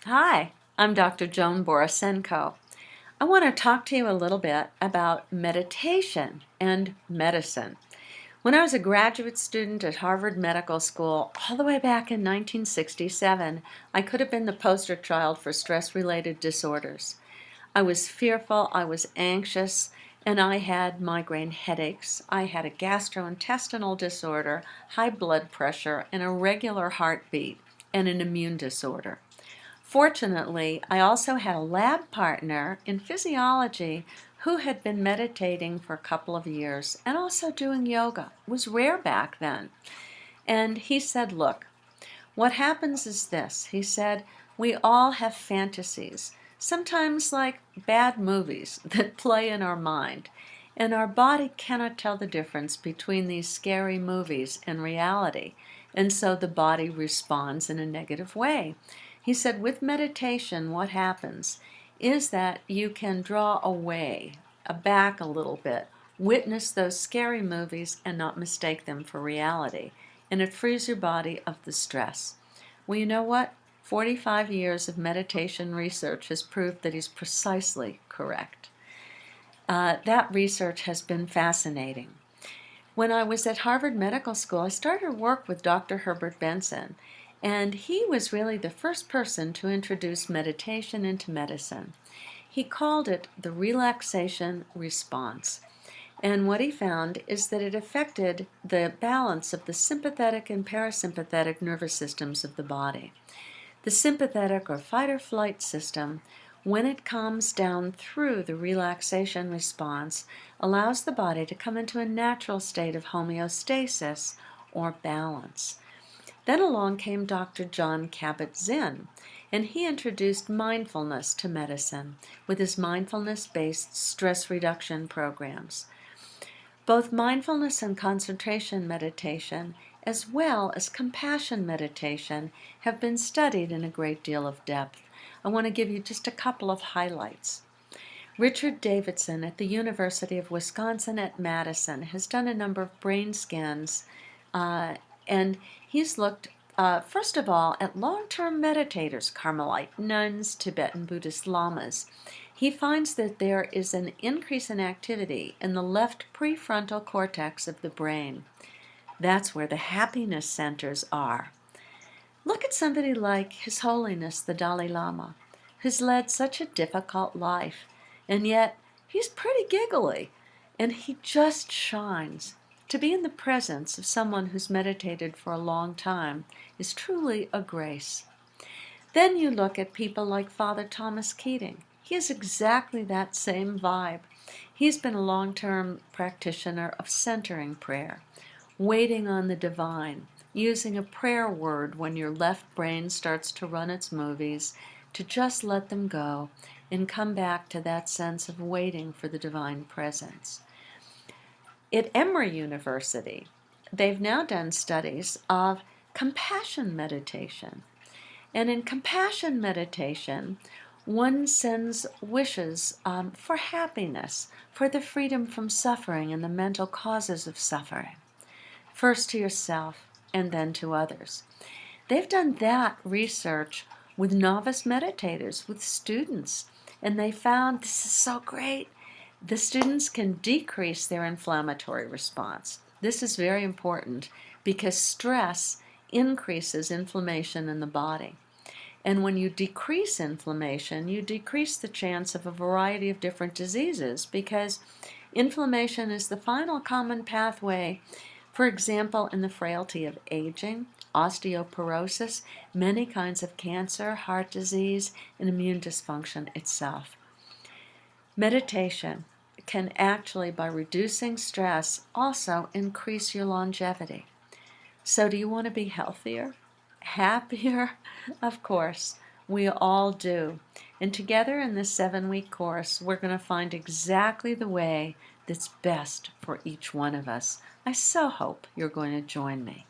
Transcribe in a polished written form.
Hi, I'm Dr. Joan Borisenko. I want to talk to you a little bit about meditation and medicine. When I was a graduate student at Harvard Medical School, all the way back in 1967, I could have been the poster child for stress-related disorders. I was fearful, I was anxious, and I had migraine headaches. I had a gastrointestinal disorder, high blood pressure, an irregular heartbeat, and an immune disorder. Fortunately, I also had a lab partner in physiology who had been meditating for a couple of years and also doing yoga. It was rare back then. And he said, look, what happens is this. He said, we all have fantasies, sometimes like bad movies that play in our mind. And our body cannot tell the difference between these scary movies and reality. And so the body responds in a negative way. He said, with meditation, what happens is that you can draw away, back a little bit, witness those scary movies and not mistake them for reality. And it frees your body of the stress. Well, you know what? 45 years of meditation research has proved that he's precisely correct. That research has been fascinating. When I was at Harvard Medical School, I started work with Dr. Herbert Benson, and he was really the first person to introduce meditation into medicine. He called it the relaxation response. And what he found is that it affected the balance of the sympathetic and parasympathetic nervous systems of the body. The sympathetic or fight or flight system, when it calms down through the relaxation response, allows the body to come into a natural state of homeostasis or balance. Then along came Dr. John Kabat-Zinn, and he introduced mindfulness to medicine with his mindfulness-based stress reduction programs. Both mindfulness and concentration meditation, as well as compassion meditation, have been studied in a great deal of depth. I want to give you just a couple of highlights. Richard Davidson at the University of Wisconsin at Madison has done a number of brain scans, and he's looked, first of all, at long-term meditators, Carmelite nuns, Tibetan Buddhist lamas. He finds that there is an increase in activity in the left prefrontal cortex of the brain. That's where the happiness centers are. Look at somebody like His Holiness the Dalai Lama, who's led such a difficult life, and yet he's pretty giggly, and he just shines. To be in the presence of someone who's meditated for a long time is truly a grace. Then you look at people like Father Thomas Keating. He has exactly that same vibe. He's been a long-term practitioner of centering prayer, waiting on the divine, using a prayer word when your left brain starts to run its movies, to just let them go and come back to that sense of waiting for the divine presence. At Emory University, they've now done studies of compassion meditation. And in compassion meditation, one sends wishes for happiness, for the freedom from suffering and the mental causes of suffering, first to yourself and then to others. They've done that research with novice meditators, with students, and they found, this is so great, the students can decrease their inflammatory response. This is very important because stress increases inflammation in the body. And when you decrease inflammation, you decrease the chance of a variety of different diseases, because inflammation is the final common pathway, for example, in the frailty of aging, osteoporosis, many kinds of cancer, heart disease, and immune dysfunction itself. Meditation can actually, by reducing stress, also increase your longevity. So do you want to be healthier? Happier? Of course, we all do. And together in this 7-week course, we're going to find exactly the way that's best for each one of us. I so hope you're going to join me.